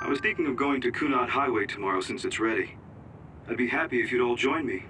I was thinking of going to Kunat Highway tomorrow since it's ready. I'd be happy if you'd all join me.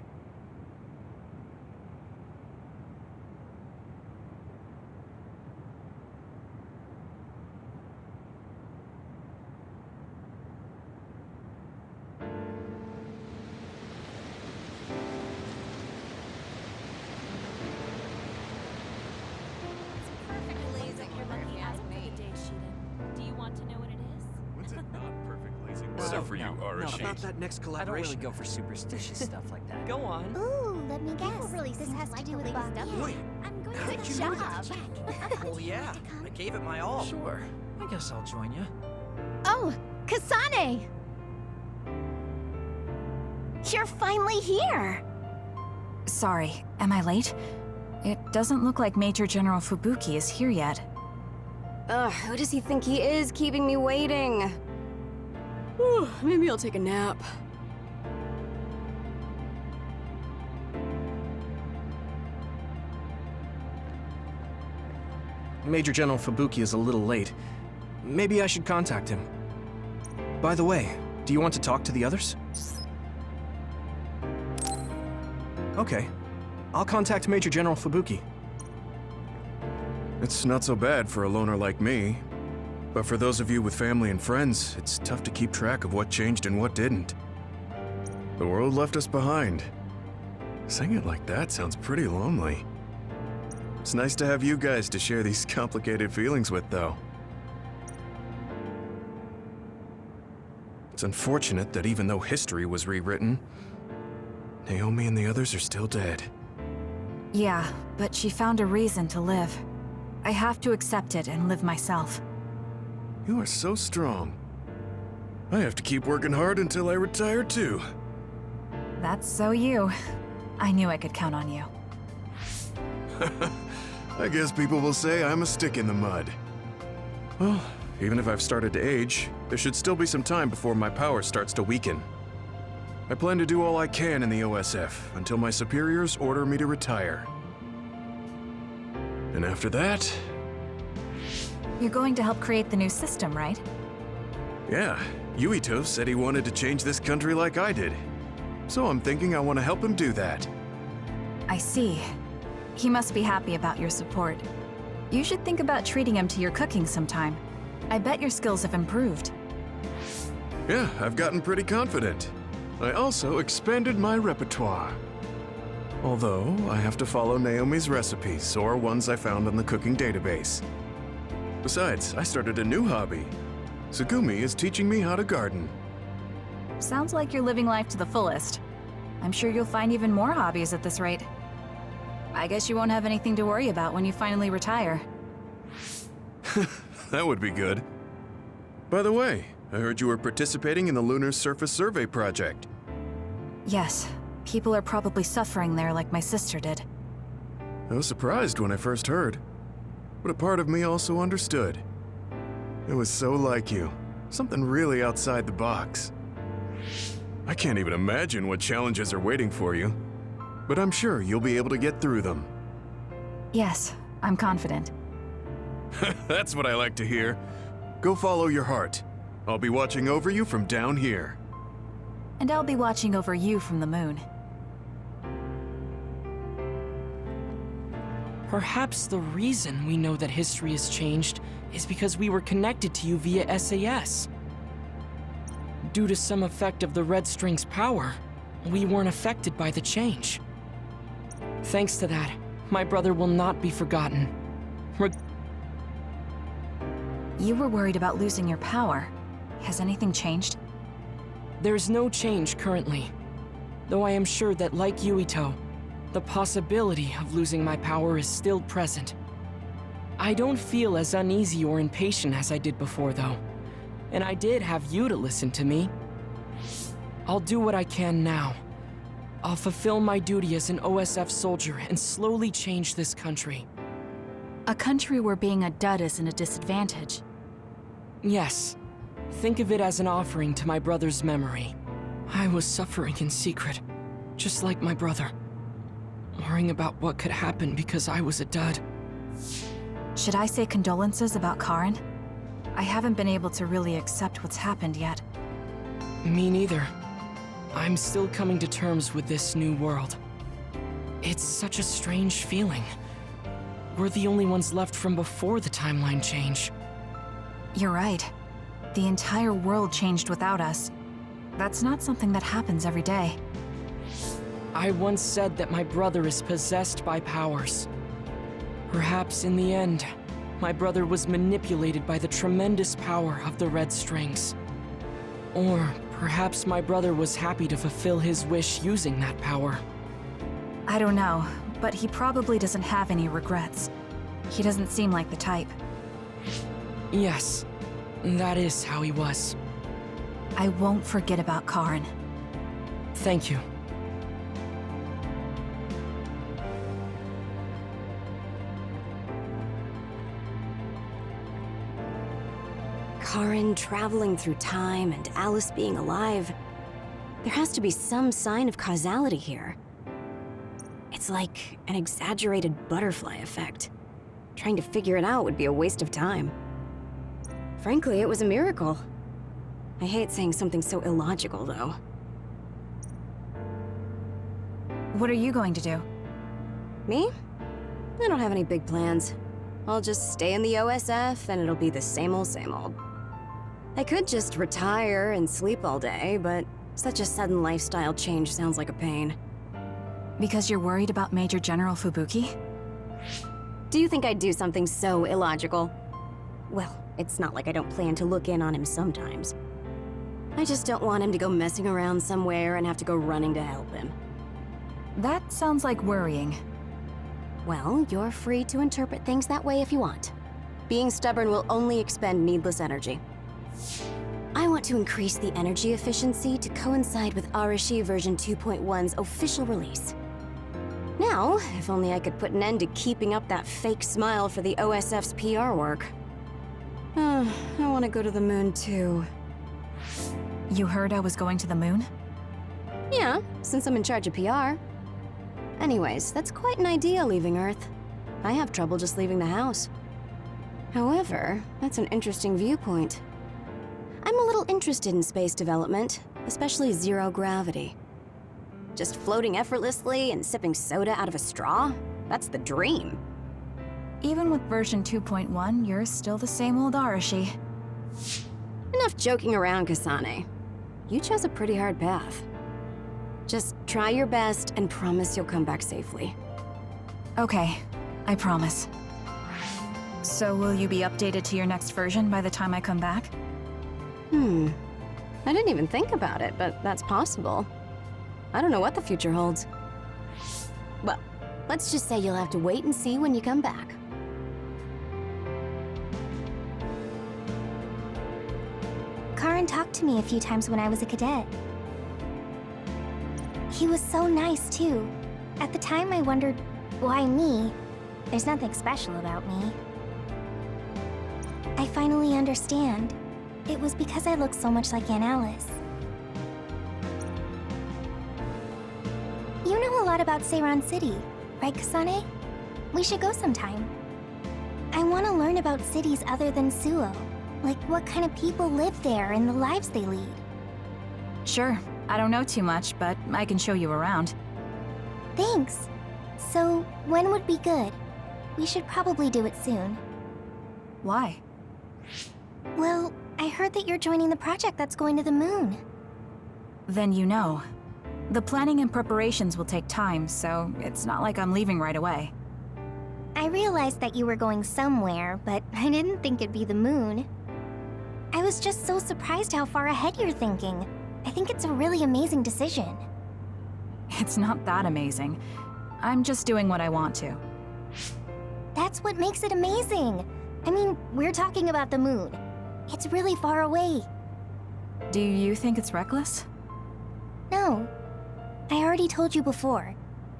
For you, Arashi. About that next collaboration. I don't really go for superstitious stuff like that. Go on. Ooh, let me guess. This has to do with Bob. Wait, I'm going how to did the you know job. Well, yeah, I gave it my all. Sure. I guess I'll join you. Oh, Kasane! You're finally here! Sorry, am I late? It doesn't look like Major General Fubuki is here yet. Ugh, who does he think he is, keeping me waiting? Whew, maybe I'll take a nap. Major General Fubuki is a little late. Maybe I should contact him. By the way, do you want to talk to the others? Okay. I'll contact Major General Fubuki. It's not so bad for a loner like me. But for those of you with family and friends, it's tough to keep track of what changed and what didn't. The world left us behind. Saying it like that sounds pretty lonely. It's nice to have you guys to share these complicated feelings with, though. It's unfortunate that even though history was rewritten, Naomi and the others are still dead. Yeah, but she found a reason to live. I have to accept it and live myself. You are so strong. I have to keep working hard until I retire, too. That's so you. I knew I could count on you. I guess people will say I'm a stick in the mud. Well, even if I've started to age, there should still be some time before my power starts to weaken. I plan to do all I can in the OSF until my superiors order me to retire. And after that... You're going to help create the new system, right? Yeah, Yuito said he wanted to change this country like I did. So I'm thinking I want to help him do that. I see. He must be happy about your support. You should think about treating him to your cooking sometime. I bet your skills have improved. Yeah, I've gotten pretty confident. I also expanded my repertoire. Although, I have to follow Naomi's recipes or ones I found on the cooking database. Besides, I started a new hobby. Tsugumi is teaching me how to garden. Sounds like you're living life to the fullest. I'm sure you'll find even more hobbies at this rate. I guess you won't have anything to worry about when you finally retire. That would be good. By the way, I heard you were participating in the Lunar Surface Survey project. Yes, people are probably suffering there like my sister did. I was surprised when I first heard, but a part of me also understood. It was so like you, something really outside the box. I can't even imagine what challenges are waiting for you, but I'm sure you'll be able to get through them. Yes, I'm confident. That's what I like to hear. Go follow your heart. I'll be watching over you from down here. And I'll be watching over you from the moon. Perhaps the reason we know that history has changed is because we were connected to you via SAS. Due to some effect of the Red String's power, we weren't affected by the change. Thanks to that, my brother will not be forgotten. You were worried about losing your power. Has anything changed? There's no change currently, though I am sure that, like Yuito, the possibility of losing my power is still present. I don't feel as uneasy or impatient as I did before, though, and I did have you to listen to me. I'll do what I can now. I'll fulfill my duty as an OSF soldier and slowly change this country. A country where being a dud isn't a disadvantage. Yes. Think of it as an offering to my brother's memory. I was suffering in secret, just like my brother. Worrying about what could happen because I was a dud. Should I say condolences about Karen? I haven't been able to really accept what's happened yet. Me neither. I'm still coming to terms with this new world. It's such a strange feeling. We're the only ones left from before the timeline change. You're right. The entire world changed without us. That's not something that happens every day. I once said that my brother is possessed by powers. Perhaps in the end, my brother was manipulated by the tremendous power of the red strings. Or perhaps my brother was happy to fulfill his wish using that power. I don't know, but he probably doesn't have any regrets. He doesn't seem like the type. Yes, that is how he was. I won't forget about Karin. Thank you. Karin traveling through time and Alice being alive. There has to be some sign of causality here. It's like an exaggerated butterfly effect. Trying to figure it out would be a waste of time. Frankly, it was a miracle. I hate saying something so illogical, though. What are you going to do? Me? I don't have any big plans. I'll just stay in the OSF and it'll be the same old, same old. I could just retire and sleep all day, but such a sudden lifestyle change sounds like a pain. Because you're worried about Major General Fubuki? Do you think I'd do something so illogical? Well, it's not like I don't plan to look in on him sometimes. I just don't want him to go messing around somewhere and have to go running to help him. That sounds like worrying. Well, you're free to interpret things that way if you want. Being stubborn will only expend needless energy. I want to increase the energy efficiency to coincide with Arashi version 2.1's official release. Now, if only I could put an end to keeping up that fake smile for the OSF's PR work. I want to go to the moon too. You heard I was going to the moon? Yeah, since I'm in charge of PR. Anyways, that's quite an idea, leaving Earth. I have trouble just leaving the house. However, that's an interesting viewpoint. I'm a little interested in space development, especially zero gravity. Just floating effortlessly and sipping soda out of a straw? That's the dream. Even with version 2.1, you're still the same old Arashi. Enough joking around, Kasane. You chose a pretty hard path. Just try your best and promise you'll come back safely. Okay, I promise. So will you be updated to your next version by the time I come back? I didn't even think about it, but that's possible. I don't know what the future holds. Well, let's just say you'll have to wait and see when you come back. Karin talked to me a few times when I was a cadet. He was so nice, too. At the time, I wondered, why me? There's nothing special about me. I finally understand. It was because I look so much like Aunt Alice. You know a lot about Seiran City, right, Kasane? We should go sometime. I want to learn about cities other than Suo. Like what kind of people live there and the lives they lead. Sure. I don't know too much, but I can show you around. Thanks. So, when would be good? We should probably do it soon. Why? Well, I heard that you're joining the project that's going to the moon. Then you know. The planning and preparations will take time, so it's not like I'm leaving right away. I realized that you were going somewhere, but I didn't think it'd be the moon. I was just so surprised how far ahead you're thinking. I think it's a really amazing decision. It's not that amazing. I'm just doing what I want to. That's what makes it amazing. I mean, we're talking about the moon. It's really far away. Do you think it's reckless? No. I already told you before.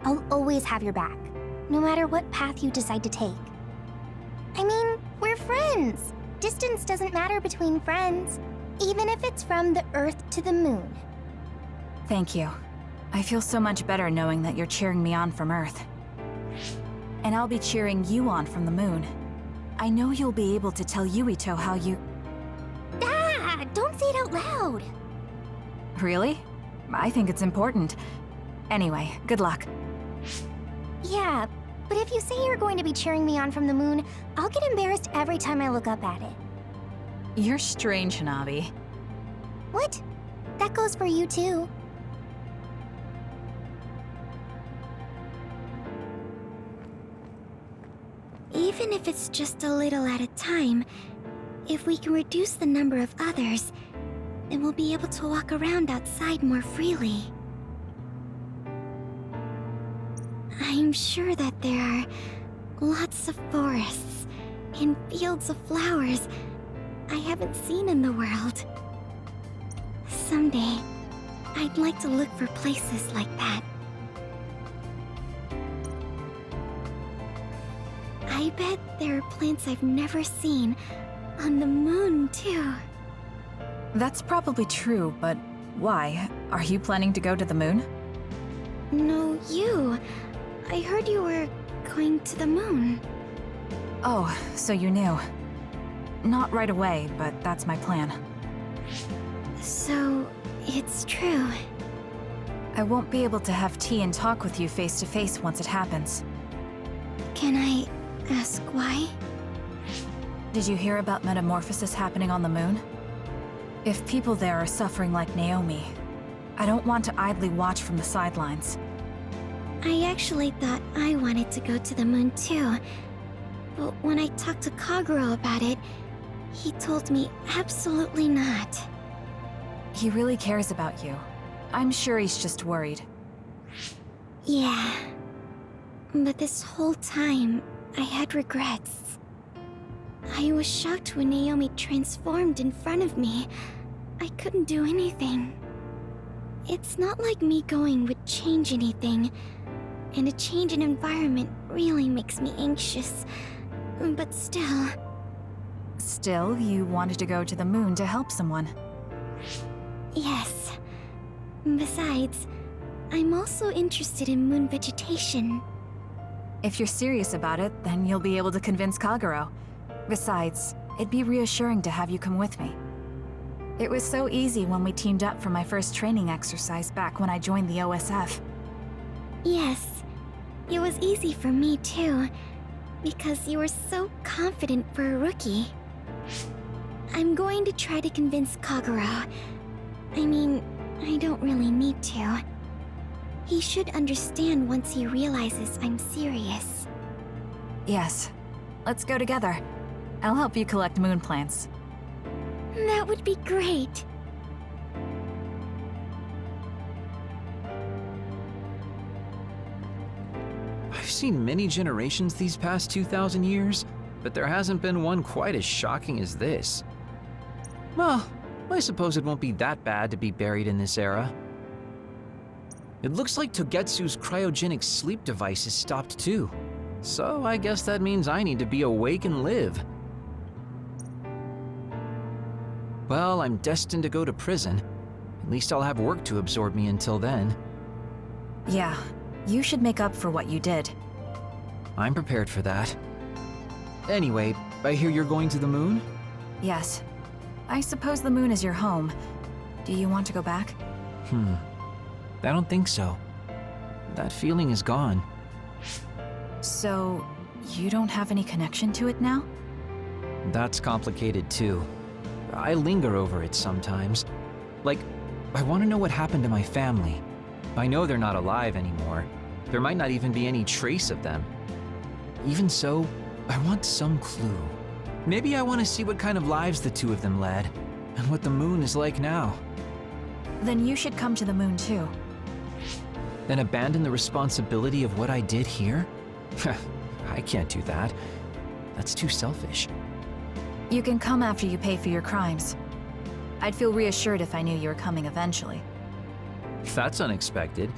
I'll always have your back, no matter what path you decide to take. I mean, we're friends. Distance doesn't matter between friends, even if it's from the Earth to the moon. Thank you. I feel so much better knowing that you're cheering me on from Earth. And I'll be cheering you on from the moon. I know you'll be able to tell Yuito how you... proud. Really? I think it's important. Anyway, good luck. Yeah, but if you say you're going to be cheering me on from the moon, I'll get embarrassed every time I look up at it. You're strange, Hanabi. What? That goes for you too. Even if it's just a little at a time, if we can reduce the number of others, then we'll be able to walk around outside more freely. I'm sure that there are lots of forests and fields of flowers I haven't seen in the world. Someday, I'd like to look for places like that. I bet there are plants I've never seen on the moon, too. That's probably true, but why? Are you planning to go to the moon? No, you. I heard you were going to the moon. Oh, so you knew. Not right away, but that's my plan. So, it's true. I won't be able to have tea and talk with you face to face once it happens. Can I ask why? Did you hear about metamorphosis happening on the moon? If people there are suffering like Naomi, I don't want to idly watch from the sidelines. I actually thought I wanted to go to the moon too. But when I talked to Kaguro about it, he told me absolutely not. He really cares about you. I'm sure he's just worried. Yeah. But this whole time, I had regrets. I was shocked when Naomi transformed in front of me. I couldn't do anything. It's not like me going would change anything, and a change in environment really makes me anxious. But still... Still, you wanted to go to the moon to help someone. Yes. Besides, I'm also interested in moon vegetation. If you're serious about it, then you'll be able to convince Kaguro. Besides, it'd be reassuring to have you come with me. It was so easy when we teamed up for my first training exercise back when I joined the OSF. Yes, it was easy for me too, because you were so confident for a rookie. I'm going to try to convince Kaguro. I mean, I don't really need to. He should understand once he realizes I'm serious. Yes. Let's go together. I'll help you collect moon plants. That would be great. I've seen many generations these past 2,000 years, but there hasn't been one quite as shocking as this. Well, I suppose it won't be that bad to be buried in this era. It looks like Togetsu's cryogenic sleep device has stopped too. So I guess that means I need to be awake and live. Well, I'm destined to go to prison. At least I'll have work to absorb me until then. Yeah, you should make up for what you did. I'm prepared for that. Anyway, I hear you're going to the moon? Yes. I suppose the moon is your home. Do you want to go back? I don't think so. That feeling is gone. So, you don't have any connection to it now? That's complicated too. I linger over it sometimes. Like, I want to know what happened to my family. I know they're not alive anymore. There might not even be any trace of them. Even so, I want some clue. Maybe I want to see what kind of lives the two of them led, and what the moon is like now. Then you should come to the moon too. Then abandon the responsibility of what I did here? I can't do that. That's too selfish. You can come after you pay for your crimes. I'd feel reassured if I knew you were coming eventually. That's unexpected.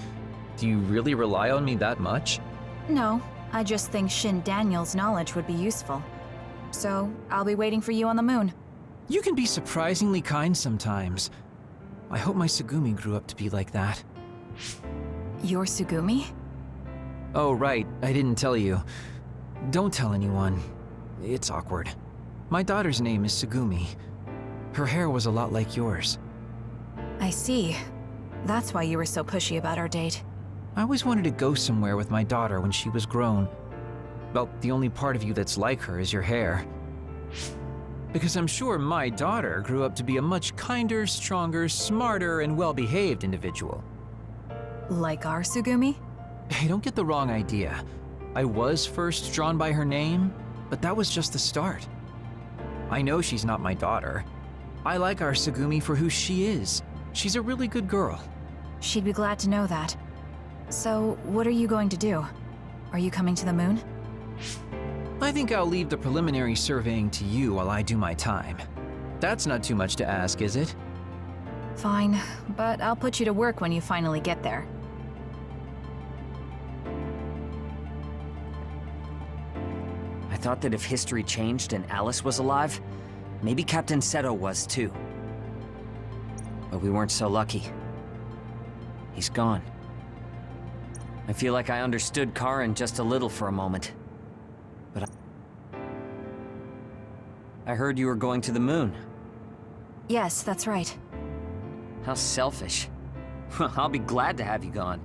Do you really rely on me that much? No, I just think Shin Daniel's knowledge would be useful. So, I'll be waiting for you on the moon. You can be surprisingly kind sometimes. I hope my Sugumi grew up to be like that. Your Sugumi? Oh, right, I didn't tell you. Don't tell anyone. It's awkward. My daughter's name is Sugumi. Her hair was a lot like yours. I see. That's why you were so pushy about our date. I always wanted to go somewhere with my daughter when she was grown. Well, the only part of you that's like her is your hair. Because I'm sure my daughter grew up to be a much kinder, stronger, smarter, and well-behaved individual. Like our Tsugumi? Hey, don't get the wrong idea. I was first drawn by her name, but that was just the start. I know she's not my daughter. I like our Tsugumi for who she is. She's a really good girl. She'd be glad to know that. So, what are you going to do? Are you coming to the moon? I think I'll leave the preliminary surveying to you while I do my time. That's not too much to ask, is it? Fine, but I'll put you to work when you finally get there. I thought that if history changed and Alice was alive, maybe Captain Seto was too. But we weren't so lucky. He's gone. I feel like I understood Karin just a little for a moment. But I heard you were going to the moon. Yes, that's right. How selfish. I'll be glad to have you gone.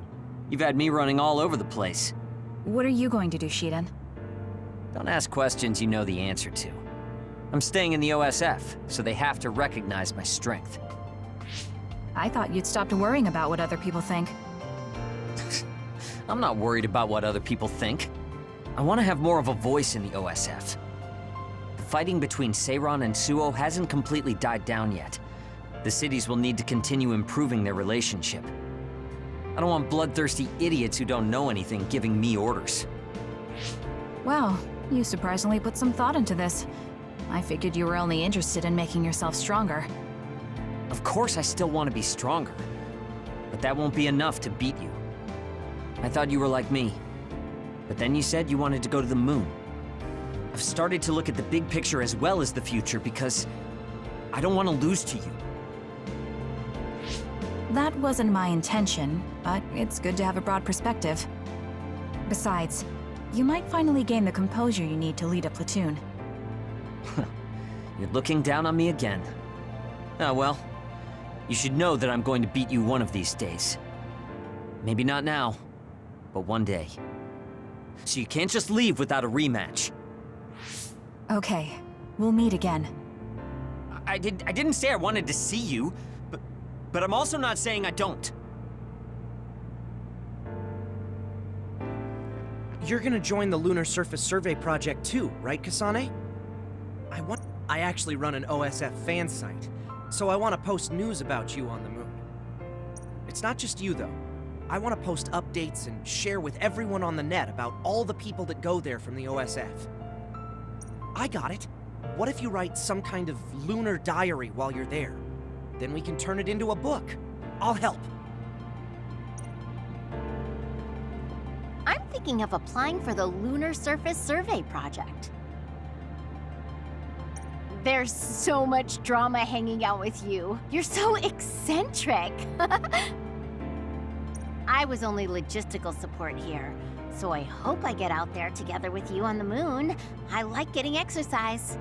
You've had me running all over the place. What are you going to do, Shiden? Don't ask questions you know the answer to. I'm staying in the OSF, so they have to recognize my strength. I thought you'd stopped worrying about what other people think. I'm not worried about what other people think. I want to have more of a voice in the OSF. The fighting between Seiran and Suo hasn't completely died down yet. The cities will need to continue improving their relationship. I don't want bloodthirsty idiots who don't know anything giving me orders. Well, you surprisingly put some thought into this. I figured you were only interested in making yourself stronger. Of course I still want to be stronger, but that won't be enough to beat you. I thought you were like me, but then you said you wanted to go to the moon. I've started to look at the big picture as well as the future because I don't want to lose to you. That wasn't my intention, but it's good to have a broad perspective. Besides, you might finally gain the composure you need to lead a platoon. You're looking down on me again. Ah, well, you should know that I'm going to beat you one of these days. Maybe not now, but one day. So you can't just leave without a rematch. Okay, we'll meet again. I didn't say I wanted to see you, but I'm also not saying I don't. You're gonna join the Lunar Surface Survey Project too, right, Kasane? I actually run an OSF fan site, so I want to post news about you on the moon. It's not just you, though. I want to post updates and share with everyone on the net about all the people that go there from the OSF. I got it. What if you write some kind of lunar diary while you're there? Then we can turn it into a book. I'll help. I'm thinking of applying for the Lunar Surface Survey Project. There's so much drama hanging out with you. You're so eccentric. I was only logistical support here, so I hope I get out there together with you on the moon. I like getting exercise.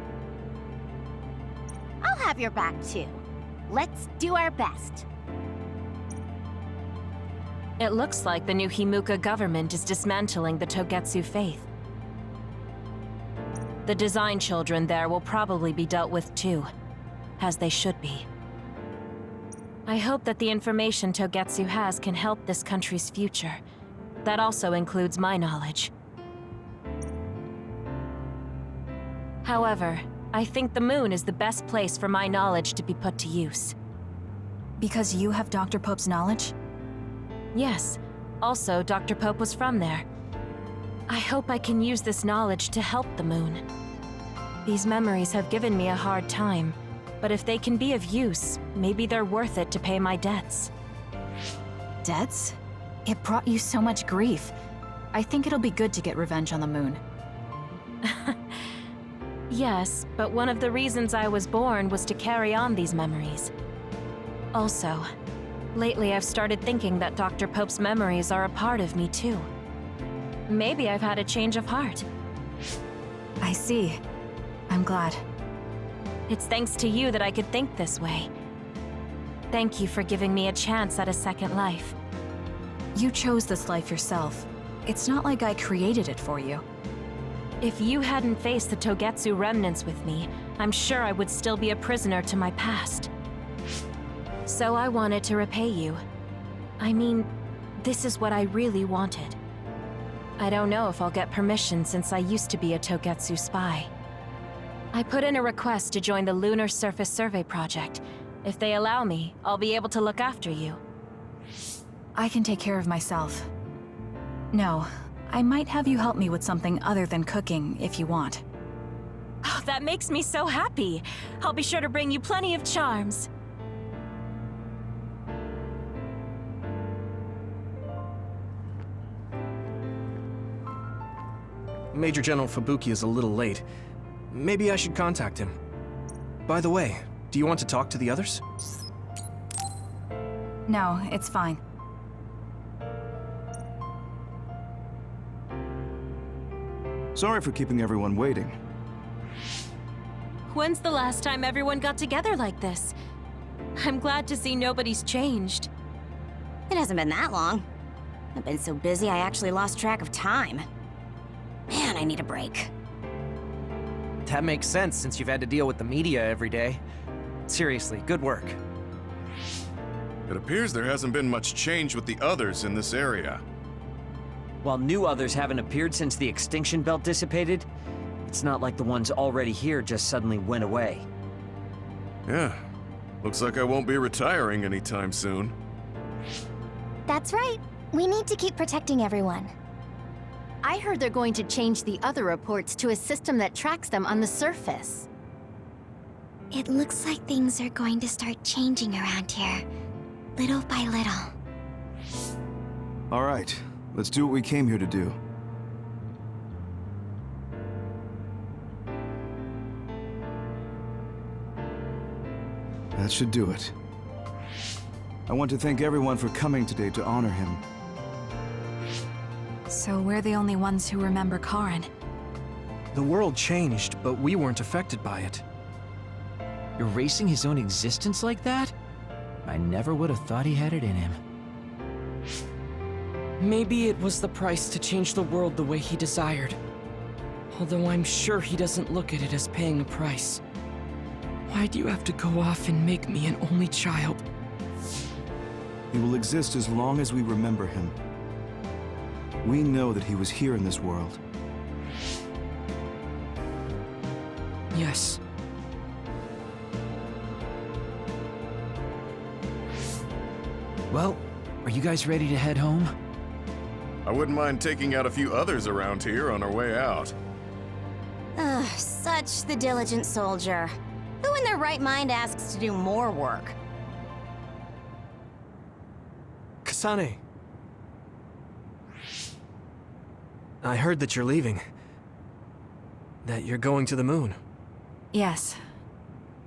I'll have your back too. Let's do our best. It looks like the new Himuka government is dismantling the Togetsu faith. The design children there will probably be dealt with too, as they should be. I hope that the information Togetsu has can help this country's future. That also includes my knowledge. However, I think the moon is the best place for my knowledge to be put to use. Because you have Dr. Pope's knowledge? Yes. Also, Dr. Pope was from there. I hope I can use this knowledge to help the moon. These memories have given me a hard time, but if they can be of use, maybe they're worth it to pay my debts. Debts? It brought you so much grief. I think it'll be good to get revenge on the moon. Yes, but one of the reasons I was born was to carry on these memories. Also, lately I've started thinking that Dr. Pope's memories are a part of me too. Maybe I've had a change of heart. I see. I'm glad. It's thanks to you that I could think this way. Thank you for giving me a chance at a second life. You chose this life yourself. It's not like I created it for you. If you hadn't faced the Togetsu remnants with me, I'm sure I would still be a prisoner to my past. So I wanted to repay you. I mean, this is what I really wanted. I don't know if I'll get permission since I used to be a Togetsu spy. I put in a request to join the Lunar Surface Survey Project. If they allow me, I'll be able to look after you. I can take care of myself. No, I might have you help me with something other than cooking if you want. Oh, that makes me so happy. I'll be sure to bring you plenty of charms. Major General Fubuki is a little late. Maybe I should contact him. By the way, do you want to talk to the others? No, it's fine. Sorry for keeping everyone waiting. When's the last time everyone got together like this? I'm glad to see nobody's changed. It hasn't been that long. I've been so busy I actually lost track of time. Man, I need a break. That makes sense since you've had to deal with the media every day. Seriously, good work. It appears there hasn't been much change with the others in this area. While new others haven't appeared since the extinction belt dissipated, it's not like the ones already here just suddenly went away. Yeah, looks like I won't be retiring anytime soon. That's right. We need to keep protecting everyone. I heard they're going to change the other reports to a system that tracks them on the surface. It looks like things are going to start changing around here, little by little. All right, let's do what we came here to do. That should do it. I want to thank everyone for coming today to honor him. So we're the only ones who remember Karin. The world changed, but we weren't affected by it. Erasing his own existence like that? I never would have thought he had it in him. Maybe it was the price to change the world the way he desired. Although I'm sure he doesn't look at it as paying a price. Why do you have to go off and make me an only child? He will exist as long as we remember him. We know that he was here in this world. Yes. Well, are you guys ready to head home? I wouldn't mind taking out a few others around here on our way out. Ugh, such the diligent soldier. Who in their right mind asks to do more work? Kasane. I heard that you're leaving. That you're going to the moon. Yes.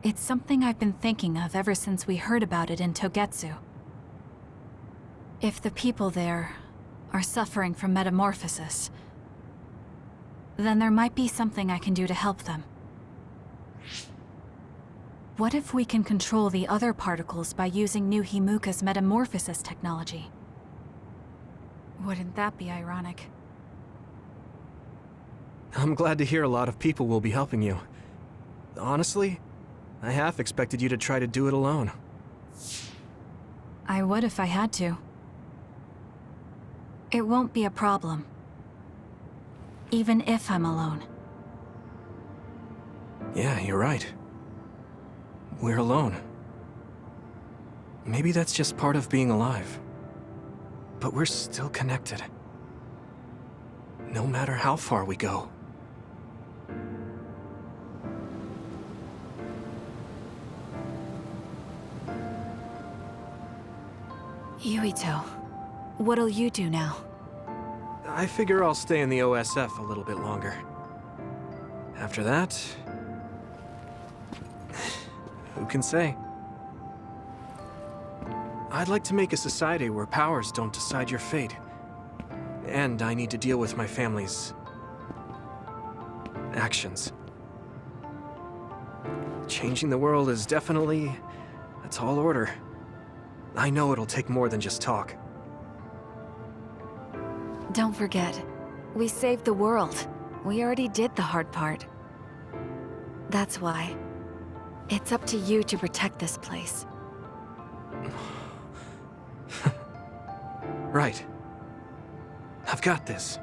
It's something I've been thinking of ever since we heard about it in Togetsu. If the people there are suffering from metamorphosis, then there might be something I can do to help them. What if we can control the other particles by using New Himuka's metamorphosis technology? Wouldn't that be ironic? I'm glad to hear a lot of people will be helping you. Honestly, I half expected you to try to do it alone. I would if I had to. It won't be a problem. Even if I'm alone. Yeah, you're right. We're alone. Maybe that's just part of being alive. But we're still connected. No matter how far we go. Yuito, what'll you do now? I figure I'll stay in the OSF a little bit longer. After that... who can say? I'd like to make a society where powers don't decide your fate. And I need to deal with my family's... actions. Changing the world is definitely a tall order. I know it'll take more than just talk. Don't forget, we saved the world. We already did the hard part. That's why. It's up to you to protect this place. Right. I've got this.